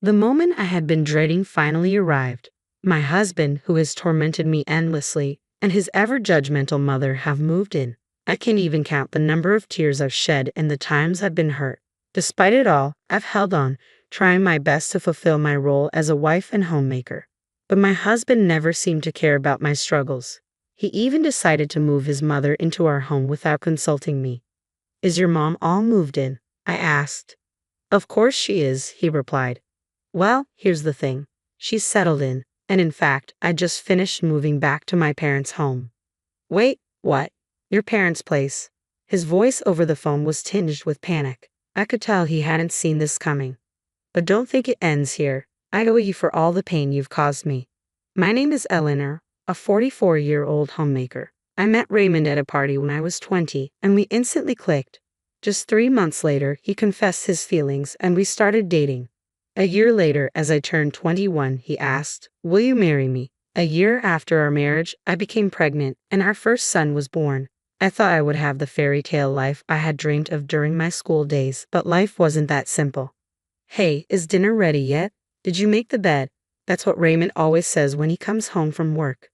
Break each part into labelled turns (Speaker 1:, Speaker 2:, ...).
Speaker 1: The moment I had been dreading finally arrived. My husband, who has tormented me endlessly, and his ever-judgmental mother have moved in. I can't even count the number of tears I've shed and the times I've been hurt. Despite it all, I've held on, trying my best to fulfill my role as a wife and homemaker. But my husband never seemed to care about my struggles. He even decided to move his mother into our home without consulting me. "Is your mom all moved in?" I asked. "Of course she is," he replied. "Well, here's the thing. She's settled in, and in fact, I just finished moving back to my parents' home." "Wait, what? Your parents' place?" His voice over the phone was tinged with panic. I could tell he hadn't seen this coming. "But don't think it ends here. I owe you for all the pain you've caused me. My name is Eleanor, a 44-year-old homemaker. I met Raymond at a party when I was 20, and we instantly clicked. Just 3 months later, he confessed his feelings, and we started dating. A year later, as I turned 21, he asked, 'Will you marry me?' A year after our marriage, I became pregnant, and our first son was born. I thought I would have the fairy tale life I had dreamed of during my school days, but life wasn't that simple. 'Hey, is dinner ready yet? Did you make the bed?' That's what Raymond always says when he comes home from work.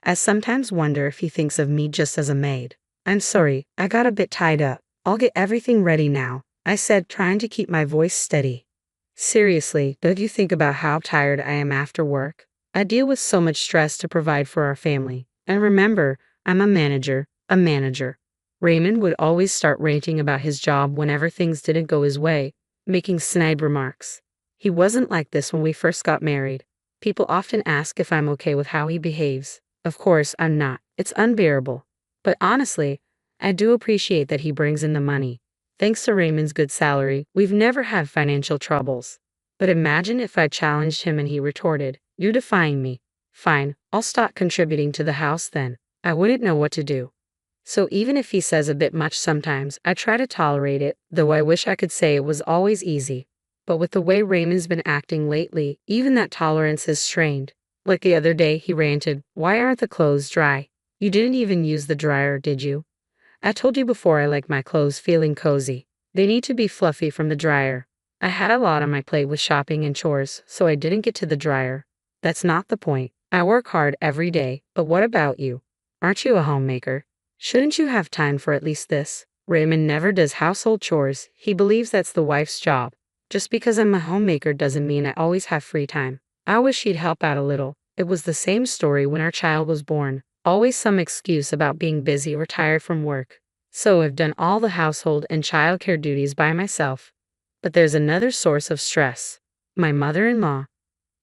Speaker 1: I sometimes wonder if he thinks of me just as a maid. 'I'm sorry, I got a bit tied up. I'll get everything ready now,' I said, trying to keep my voice steady. Seriously, don't you think about how tired I am after work? I deal with so much stress to provide for our family. And remember, I'm a manager. Raymond would always start ranting about his job whenever things didn't go his way, making snide remarks. He wasn't like this when we first got married. People often ask if I'm okay with how he behaves. Of course, I'm not. It's unbearable. But honestly, I do appreciate that he brings in the money. Thanks to Raymond's good salary, we've never had financial troubles. But imagine if I challenged him and he retorted, 'You're defying me.' Fine, I'll stop contributing to the house then. I wouldn't know what to do. So even if he says a bit much sometimes, I try to tolerate it, though I wish I could say it was always easy. But with the way Raymond's been acting lately, even that tolerance is strained. Like the other day, he ranted, 'Why aren't the clothes dry? You didn't even use the dryer, did you? I told you before I like my clothes feeling cozy. They need to be fluffy from the dryer.' I had a lot on my plate with shopping and chores, so I didn't get to the dryer. That's not the point. I work hard every day, but what about you? Aren't you a homemaker? Shouldn't you have time for at least this?" Raymond never does household chores. He believes that's the wife's job. Just because I'm a homemaker doesn't mean I always have free time. I wish he'd help out a little. It was the same story when our child was born. Always some excuse about being busy or tired from work. So I've done all the household and childcare duties by myself. But there's another source of stress. My mother-in-law.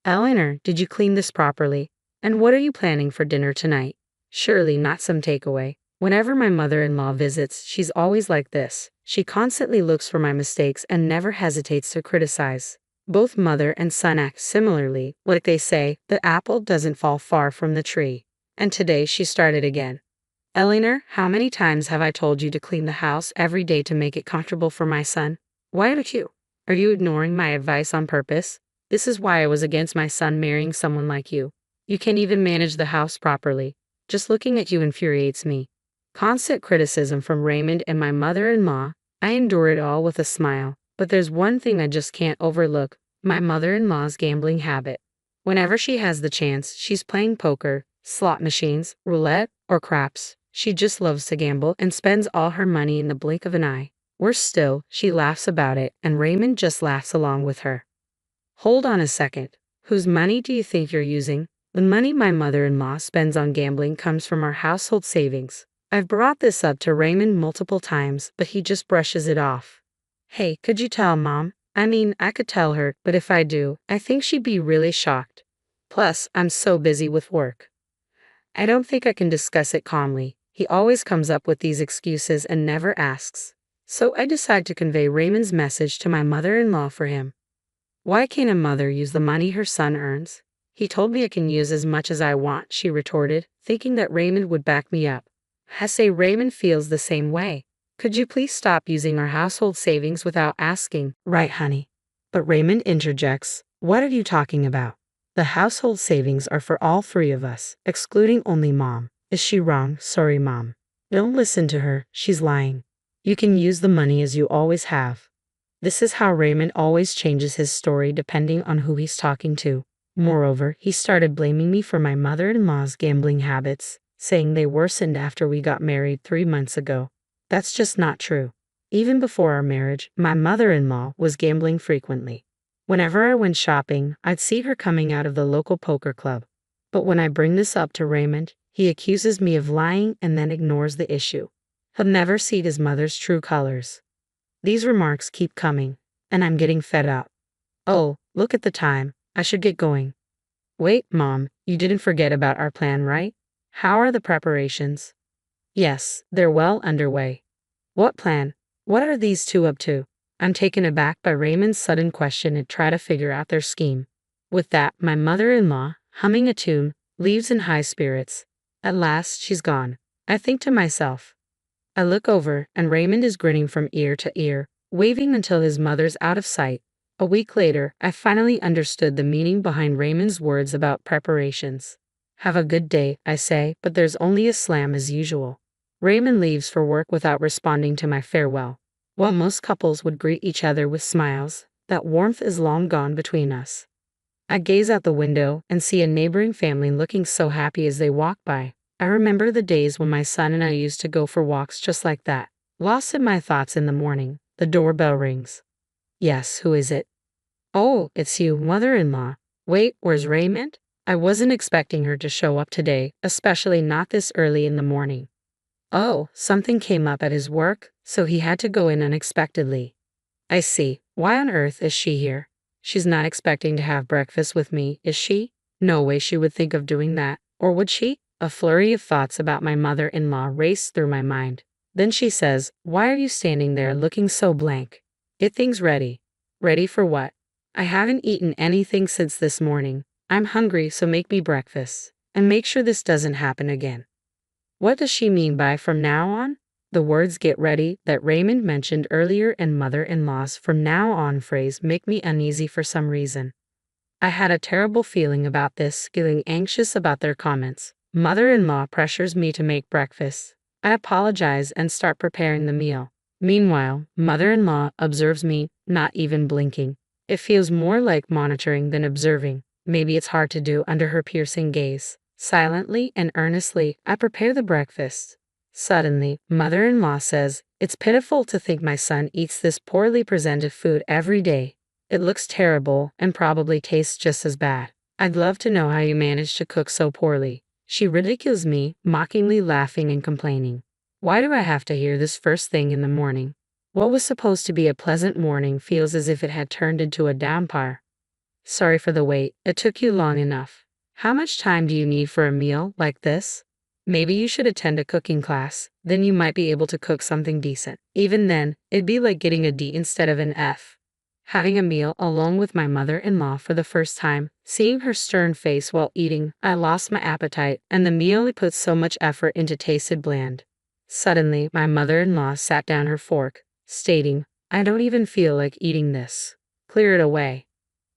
Speaker 1: "Eleanor, did you clean this properly? And what are you planning for dinner tonight? Surely not some takeaway." Whenever my mother-in-law visits, she's always like this. She constantly looks for my mistakes and never hesitates to criticize. Both mother and son act similarly. Like they say, the apple doesn't fall far from the tree. And today she started again. "Eleanor, how many times have I told you to clean the house every day to make it comfortable for my son? Why don't you? Are you ignoring my advice on purpose? This is why I was against my son marrying someone like you. You can't even manage the house properly. Just looking at you infuriates me." Constant criticism from Raymond and my mother-in-law. I endure it all with a smile. But there's one thing I just can't overlook: my mother-in-law's gambling habit. Whenever she has the chance, she's playing poker, slot machines, roulette, or craps. She just loves to gamble and spends all her money in the blink of an eye. Worse still, she laughs about it, and Raymond just laughs along with her. Hold on a second. Whose money do you think you're using? The money my mother-in-law spends on gambling comes from our household savings. I've brought this up to Raymond multiple times, but he just brushes it off. "Hey, could you tell Mom? I mean, I could tell her, but if I do, I think she'd be really shocked. Plus, I'm so busy with work." I don't think I can discuss it calmly. He always comes up with these excuses and never asks. So I decide to convey Raymond's message to my mother-in-law for him. "Why can't a mother use the money her son earns?" "He told me I can use as much as I want," she retorted, thinking that Raymond would back me up. I say Raymond feels the same way. "Could you please stop using our household savings without asking?" "Right, honey." But Raymond interjects, "What are you talking about? The household savings are for all 3 of us, excluding only Mom." Is she wrong? Sorry, Mom. Don't listen to her, she's lying. You can use the money as you always have. This is how Raymond always changes his story depending on who he's talking to. Moreover, he started blaming me for my mother-in-law's gambling habits, saying they worsened after we got married 3 months ago. That's just not true. Even before our marriage, my mother-in-law was gambling frequently. Whenever I went shopping, I'd see her coming out of the local poker club. But when I bring this up to Raymond, he accuses me of lying and then ignores the issue. He'll never see his mother's true colors. These remarks keep coming, and I'm getting fed up. Oh, look at the time. I should get going. Wait, Mom, you didn't forget about our plan, right? How are the preparations? Yes, they're well underway. What plan? What are these two up to? I'm taken aback by Raymond's sudden question and try to figure out their scheme. With that, my mother-in-law, humming a tune, leaves in high spirits. At last, she's gone. I think to myself. I look over, and Raymond is grinning from ear to ear, waving until his mother's out of sight. A week later, I finally understood the meaning behind Raymond's words about preparations. Have a good day, I say, but there's only a slam as usual. Raymond leaves for work without responding to my farewell. While most couples would greet each other with smiles, that warmth is long gone between us. I gaze out the window and see a neighboring family looking so happy as they walk by. I remember the days when my son and I used to go for walks just like that. Lost in my thoughts in the morning, the doorbell rings. Yes, who is it? Oh, it's you, mother-in-law. Wait, where's Raymond? I wasn't expecting her to show up today, especially not this early in the morning. Oh, something came up at his work, so he had to go in unexpectedly. I see. Why on earth is she here? She's not expecting to have breakfast with me, is she? No way she would think of doing that, or would she? A flurry of thoughts about my mother-in-law raced through my mind. Then she says, "Why are you standing there looking so blank? Get things ready." Ready for what? I haven't eaten anything since this morning. I'm hungry, so make me breakfast. And make sure this doesn't happen again. What does she mean by "from now on"? The words "get ready" that Raymond mentioned earlier and mother-in-law's "from now on" phrase make me uneasy for some reason. I had a terrible feeling about this, feeling anxious about their comments. Mother-in-law pressures me to make breakfast. I apologize and start preparing the meal. Meanwhile, mother-in-law observes me, not even blinking. It feels more like monitoring than observing. Maybe it's hard to do under her piercing gaze. Silently and earnestly, I prepare the breakfast. Suddenly, mother-in-law says, "It's pitiful to think my son eats this poorly presented food every day. It looks terrible and probably tastes just as bad. I'd love to know how you manage to cook so poorly." She ridicules me, mockingly laughing and complaining. Why do I have to hear this first thing in the morning? What was supposed to be a pleasant morning feels as if it had turned into a downpour. Sorry for the wait, it took you long enough. How much time do you need for a meal like this? Maybe you should attend a cooking class, then you might be able to cook something decent. Even then, it'd be like getting a D instead of an F. Having a meal along with my mother-in-law for the first time, seeing her stern face while eating, I lost my appetite, and the meal I put so much effort into tasted bland. Suddenly, my mother-in-law sat down her fork, stating, "I don't even feel like eating this. Clear it away."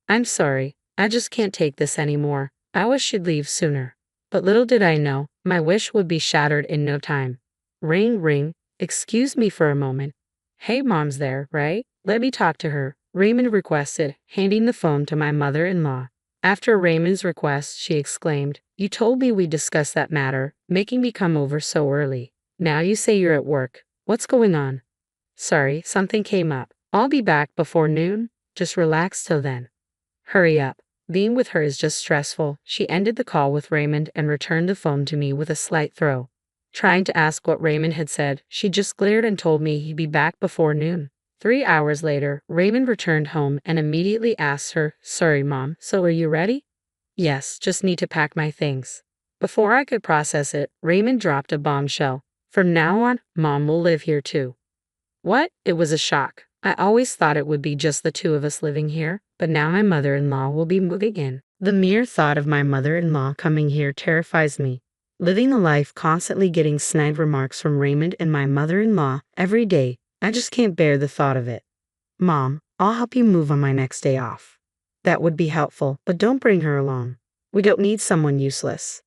Speaker 1: I'm sorry, I just can't take this anymore. I wish she'd leave sooner. But little did I know, my wish would be shattered in no time. Ring, ring. Excuse me for a moment. Hey, Mom's there, right? Let me talk to her, Raymond requested, handing the phone to my mother-in-law. After Raymond's request, she exclaimed, "You told me we'd discuss that matter, making me come over so early. Now you say you're at work. What's going on?" "Sorry, something came up. I'll be back before noon. Just relax till then." Hurry up. Being with her is just stressful. She ended the call with Raymond and returned the phone to me with a slight throw. Trying to ask what Raymond had said, she just glared and told me he'd be back before noon. 3 hours later, Raymond returned home and immediately asked her, "Sorry, Mom, so are you ready?" "Yes, just need to pack my things." Before I could process it, Raymond dropped a bombshell. "From now on, Mom will live here too." What? It was a shock. I always thought it would be just the two of us living here, but now my mother-in-law will be moving in. The mere thought of my mother-in-law coming here terrifies me. Living a life constantly getting snide remarks from Raymond and my mother-in-law every day, I just can't bear the thought of it. "Mom, I'll help you move on my next day off." That would be helpful, but don't bring her along. We don't need someone useless.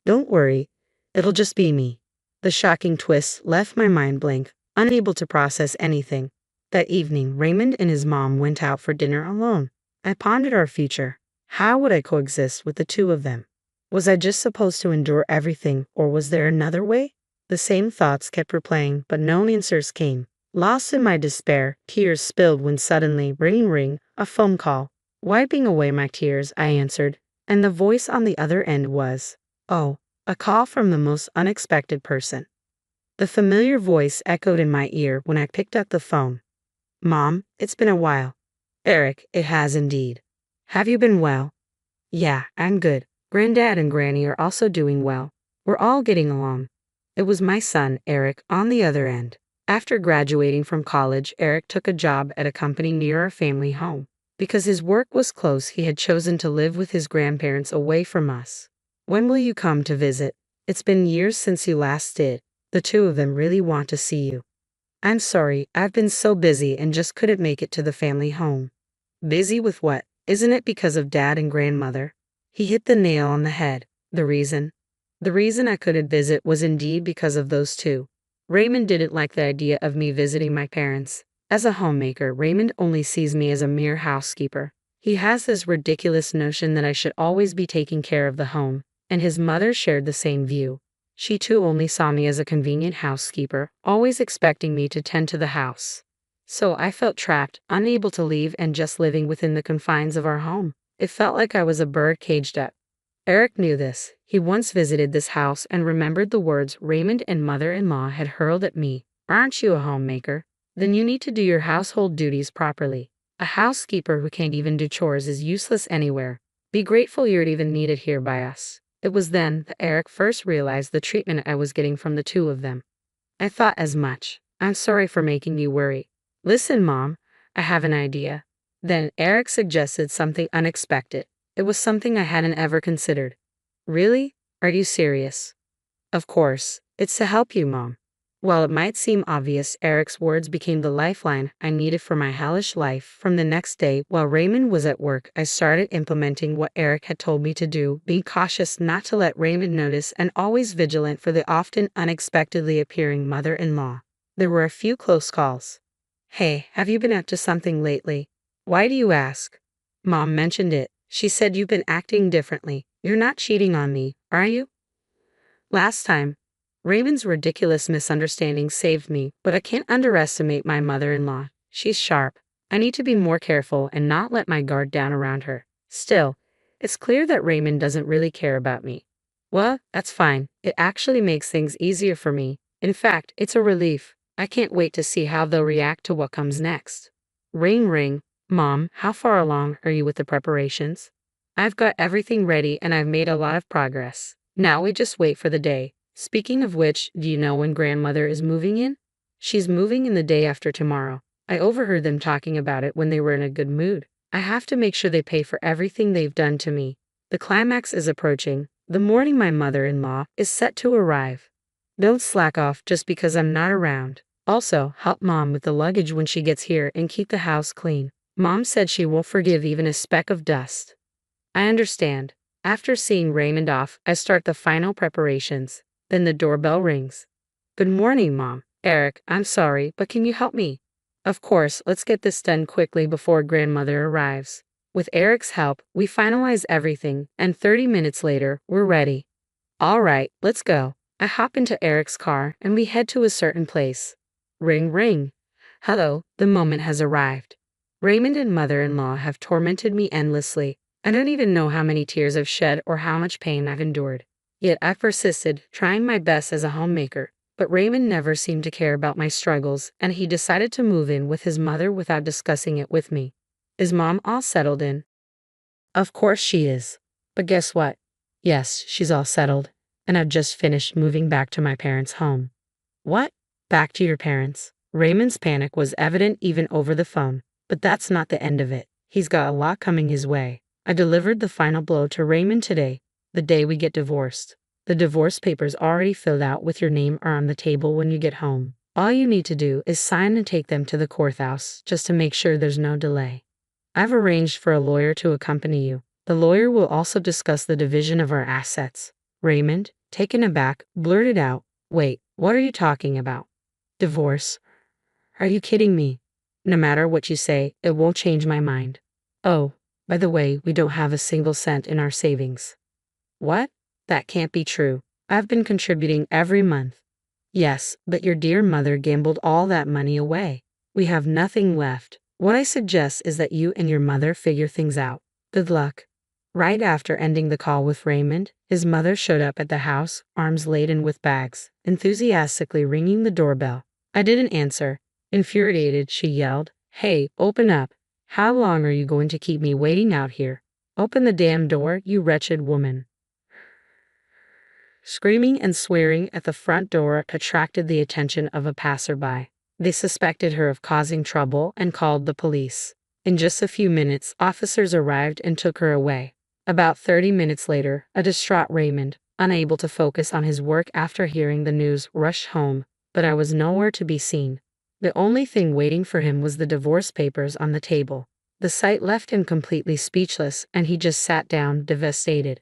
Speaker 1: Don't worry, it'll just be me. The shocking twist left my mind blank, unable to process anything. That evening, Raymond and his mom went out for dinner alone. I pondered our future. How would I coexist with the two of them? Was I just supposed to endure everything, or was there another way? The same thoughts kept replaying, but no answers came. Lost in my despair, tears spilled when suddenly, ring ring, a phone call. Wiping away my tears, I answered, and the voice on the other end was, oh, a call from the most unexpected person. The familiar voice echoed in my ear when I picked up the phone. Mom, it's been a while. Eric, it has indeed. Have you been well? Yeah, I'm good. Granddad and Granny are also doing well. We're all getting along. It was my son, Eric, on the other end. After graduating from college, Eric took a job at a company near our family home. Because his work was close, he had chosen to live with his grandparents away from us. When will you come to visit? It's been years since you last did. The two of them really want to see you. I'm sorry, I've been so busy and just couldn't make it to the family home. Busy with what? Isn't it because of Dad and Grandmother? He hit the nail on the head. The reason I couldn't visit was indeed because of those two. Raymond didn't like the idea of me visiting my parents. As a homemaker, Raymond only sees me as a mere housekeeper. He has this ridiculous notion that I should always be taking care of the home, and his mother shared the same view. She too only saw me as a convenient housekeeper, always expecting me to tend to the house. So I felt trapped, unable to leave and just living within the confines of our home. It felt like I was a bird caged up. Eric knew this. He once visited this house and remembered the words Raymond and mother-in-law had hurled at me. Aren't you a homemaker? Then you need to do your household duties properly. A housekeeper who can't even do chores is useless anywhere. Be grateful you're even needed here by us. It was then that Eric first realized the treatment I was getting from the two of them. I thought as much. I'm sorry for making you worry. Listen, Mom, I have an idea. Then Eric suggested something unexpected. It was something I hadn't ever considered. Really? Are you serious? Of course. It's to help you, Mom. While it might seem obvious, Eric's words became the lifeline I needed for my hellish life. From the next day, while Raymond was at work, I started implementing what Eric had told me to do, being cautious not to let Raymond notice and always vigilant for the often unexpectedly appearing mother-in-law. There were a few close calls. Hey, have you been up to something lately? Why do you ask? Mom mentioned it. She said you've been acting differently. You're not cheating on me, are you? Last time, Raymond's ridiculous misunderstanding saved me, but I can't underestimate my mother-in-law. She's sharp. I need to be more careful and not let my guard down around her. Still, it's clear that Raymond doesn't really care about me. Well, that's fine. It actually makes things easier for me. In fact, it's a relief. I can't wait to see how they'll react to what comes next. Ring ring. Mom, how far along are you with the preparations? I've got everything ready and I've made a lot of progress. Now we just wait for the day. Speaking of which, do you know when Grandmother is moving in? She's moving in the day after tomorrow. I overheard them talking about it when they were in a good mood. I have to make sure they pay for everything they've done to me. The climax is approaching. The morning my mother-in-law is set to arrive. Don't slack off just because I'm not around. Also, help Mom with the luggage when she gets here and keep the house clean. Mom said she won't forgive even a speck of dust. I understand. After seeing Raymond off, I start the final preparations. Then the doorbell rings. Good morning, Mom. Eric, I'm sorry, but can you help me? Of course, let's get this done quickly before Grandmother arrives. With Eric's help, we finalize everything, and 30 minutes later, we're ready. All right, let's go. I hop into Eric's car, and we head to a certain place. Ring ring. Hello, the moment has arrived. Raymond and mother-in-law have tormented me endlessly. I don't even know how many tears I've shed or how much pain I've endured. Yet I've persisted, trying my best as a homemaker. But Raymond never seemed to care about my struggles, and he decided to move in with his mother without discussing it with me. Is Mom all settled in? Of course she is. But guess what? Yes, she's all settled, and I've just finished moving back to my parents' home. What? Back to your parents? Raymond's panic was evident even over the phone. But that's not the end of it. He's got a lot coming his way. I delivered the final blow to Raymond today, the day we get divorced. The divorce papers already filled out with your name are on the table when you get home. All you need to do is sign and take them to the courthouse just to make sure there's no delay. I've arranged for a lawyer to accompany you. The lawyer will also discuss the division of our assets. Raymond, taken aback, blurted out, Wait, what are you talking about? Divorce? Are you kidding me? No matter what you say, it won't change my mind. Oh, by the way, we don't have a single cent in our savings. What? That can't be true. I've been contributing every month. Yes, but your dear mother gambled all that money away. We have nothing left. What I suggest is that you and your mother figure things out. Good luck. Right after ending the call with Raymond, his mother showed up at the house, arms laden with bags, enthusiastically ringing the doorbell. I didn't answer. Infuriated, she yelled, "Hey, open up. How long are you going to keep me waiting out here? Open the damn door, you wretched woman." Screaming and swearing at the front door attracted the attention of a passerby. They suspected her of causing trouble and called the police. In just a few minutes, officers arrived and took her away. About 30 minutes later, a distraught Raymond, unable to focus on his work after hearing the news, rushed home, but I was nowhere to be seen. The only thing waiting for him was the divorce papers on the table. The sight left him completely speechless, and he just sat down, devastated.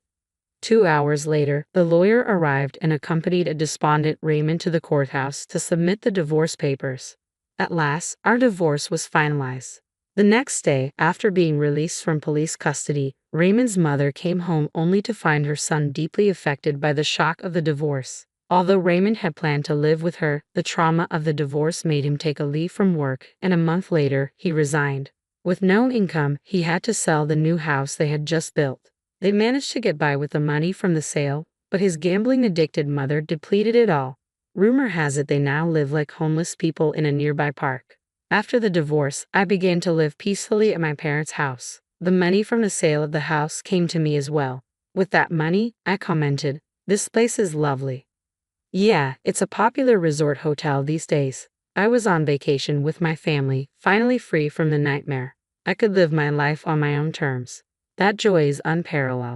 Speaker 1: 2 hours later, the lawyer arrived and accompanied a despondent Raymond to the courthouse to submit the divorce papers. At last, our divorce was finalized. The next day, after being released from police custody, Raymond's mother came home only to find her son deeply affected by the shock of the divorce. Although Raymond had planned to live with her, the trauma of the divorce made him take a leave from work, and a month later, he resigned. With no income, he had to sell the new house they had just built. They managed to get by with the money from the sale, but his gambling-addicted mother depleted it all. Rumor has it they now live like homeless people in a nearby park. After the divorce, I began to live peacefully at my parents' house. The money from the sale of the house came to me as well. With that money, I commented, "This place is lovely." Yeah, it's a popular resort hotel these days. I was on vacation with my family, finally free from the nightmare. I could live my life on my own terms. That joy is unparalleled.